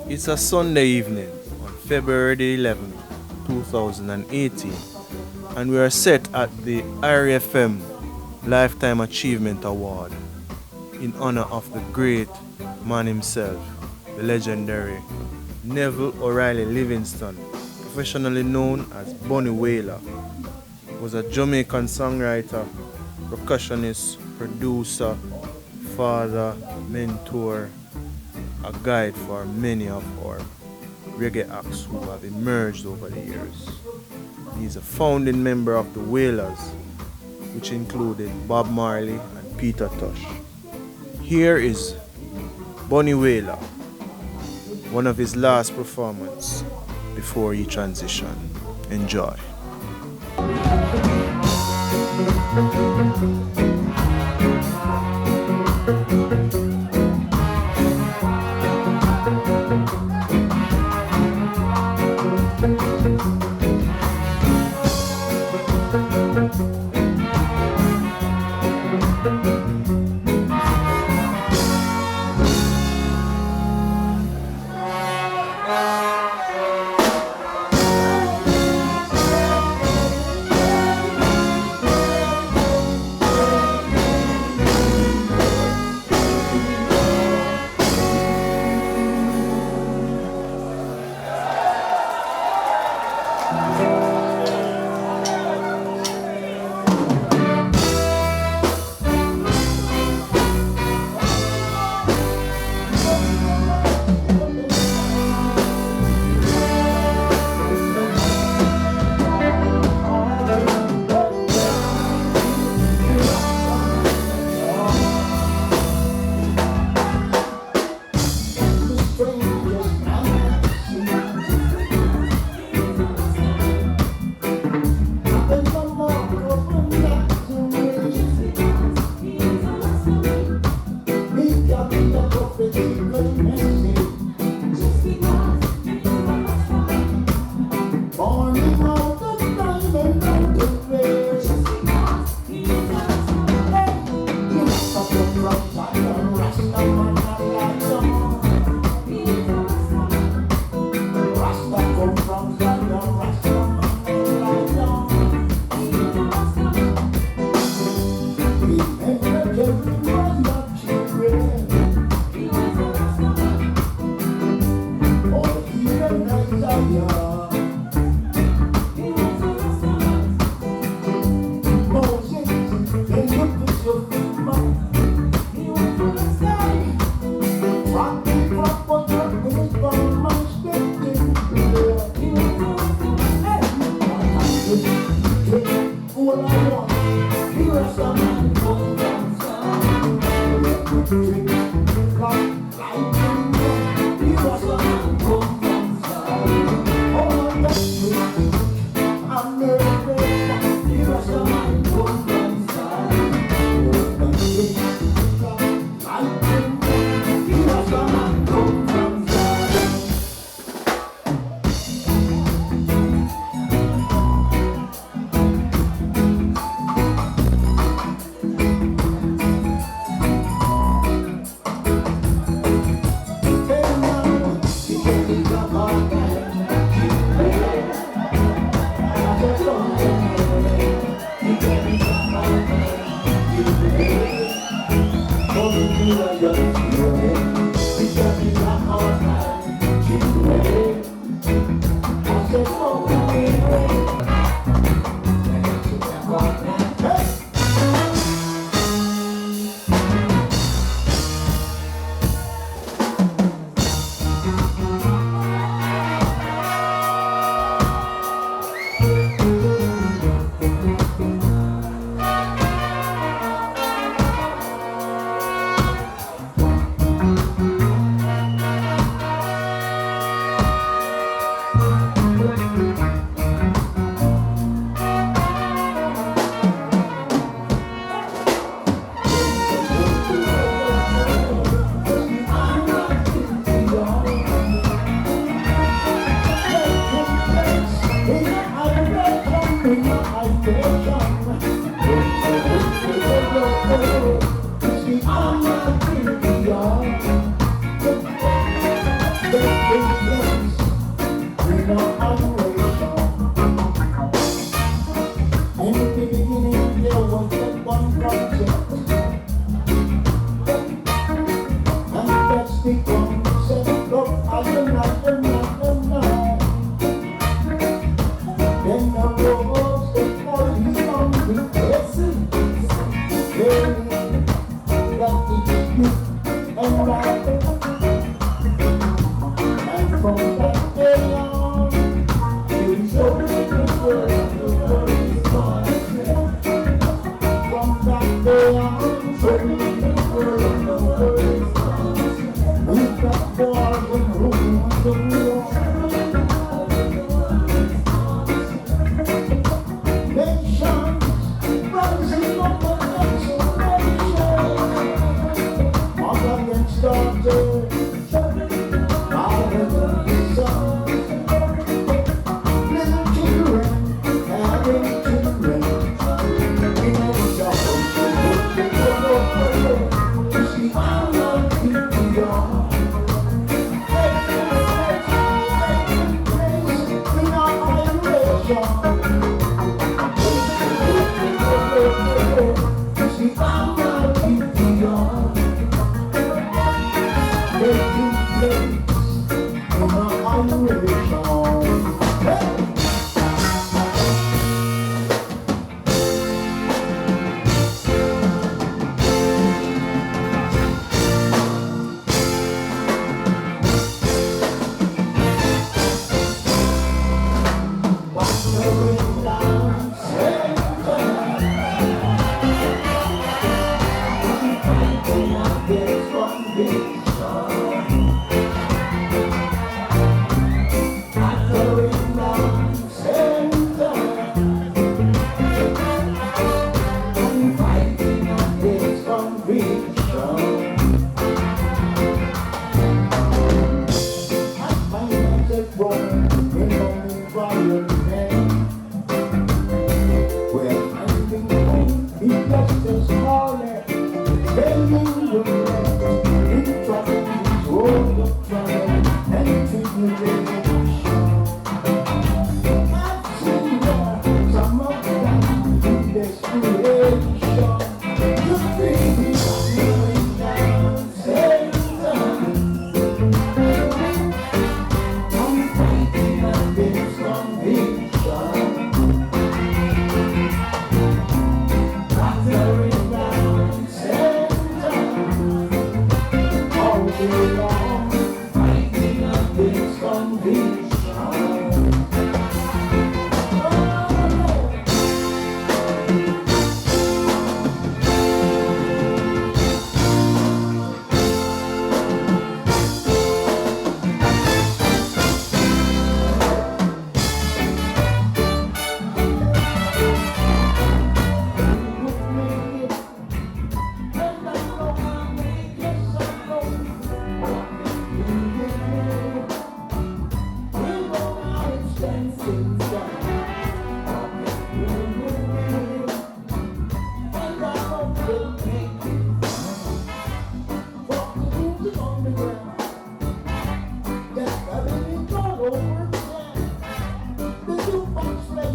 It's a Sunday evening on February the 11th, 2018, and we are set at the IRFM Lifetime Achievement Award in honor of the great man himself, the legendary Neville O'Reilly Livingston, professionally known as Bunny Wailer, was a Jamaican songwriter, percussionist, producer, father, mentor, a guide for many of our reggae acts who have emerged over the years. He is a founding member of the Wailers, which included Bob Marley and Peter Tosh. Here is Bunny Wailer, one of his last performances before he transitioned. Enjoy.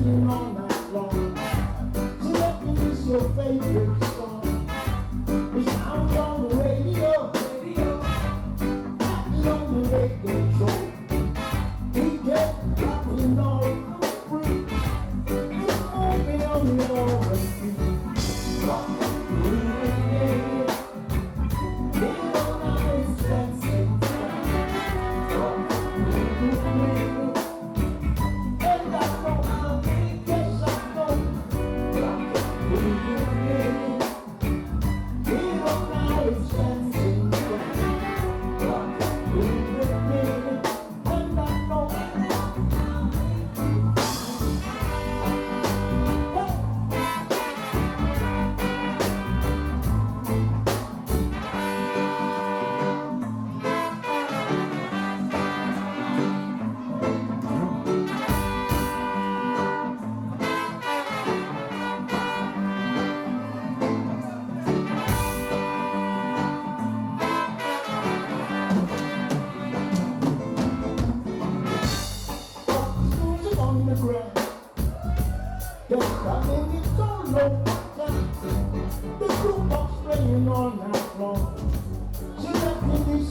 singing all night long. So let me miss your favorite song. It's out on the radio, it's on the radio show. We get dropping all free. It's moving on the R&B.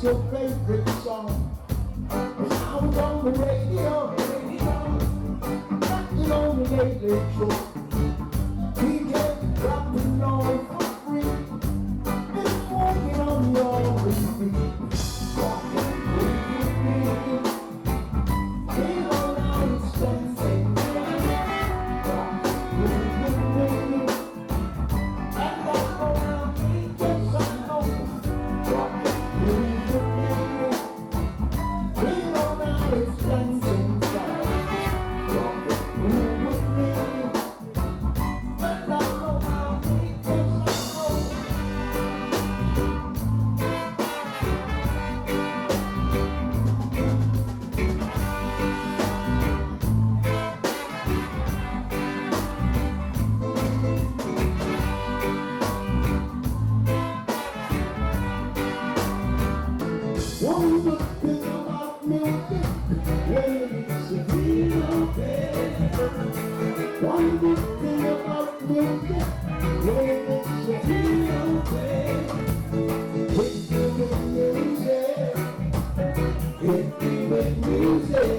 Your favorite song. It's out on the radio, acting on the late late show. We get dropping all for free. It's walking on the R&B. Walking with me. We don't know it's dancing. Walking with me. And I know, yes I know. Walking with me. One good thing about music, when it's a real band. One good thing about music, when it's a real band. Hit me with music, hit me with music.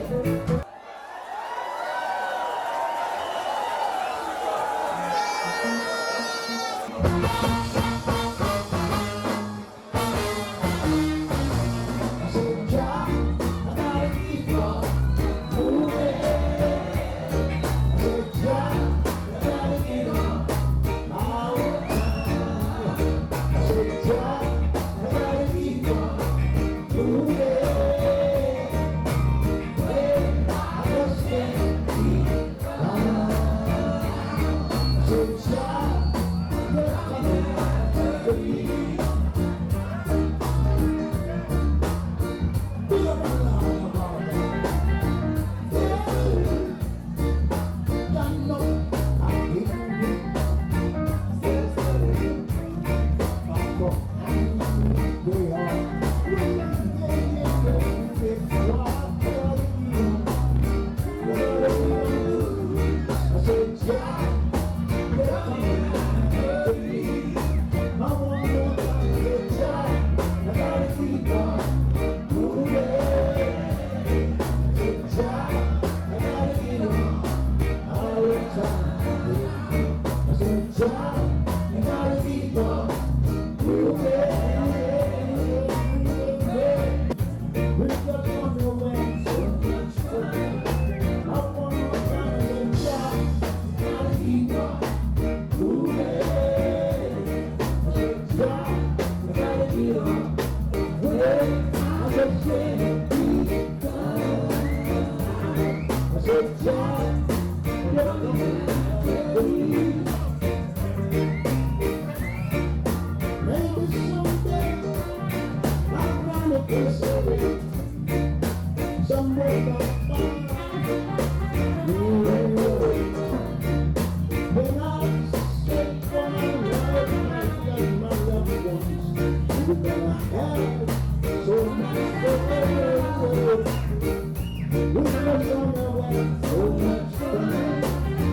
So much fun.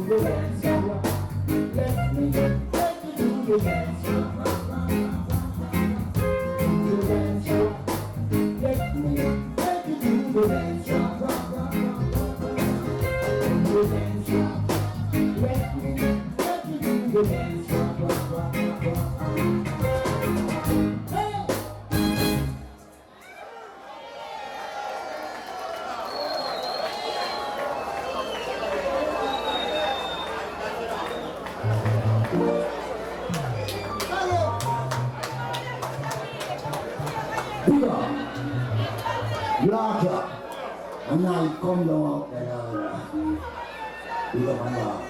the dance floor. Let me take you to the dance floor. The dance floor. Let me take you to the dance floor. The dance floor. Let me take you to the dance floor. Bigger, larger, and now you come down out there. Bigger and larger.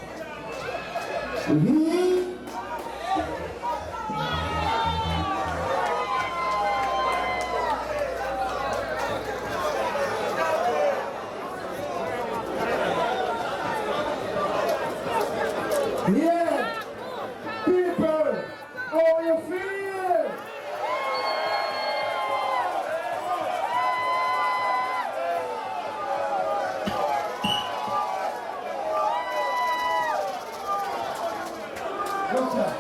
Yeah, people, how you feel? Okay.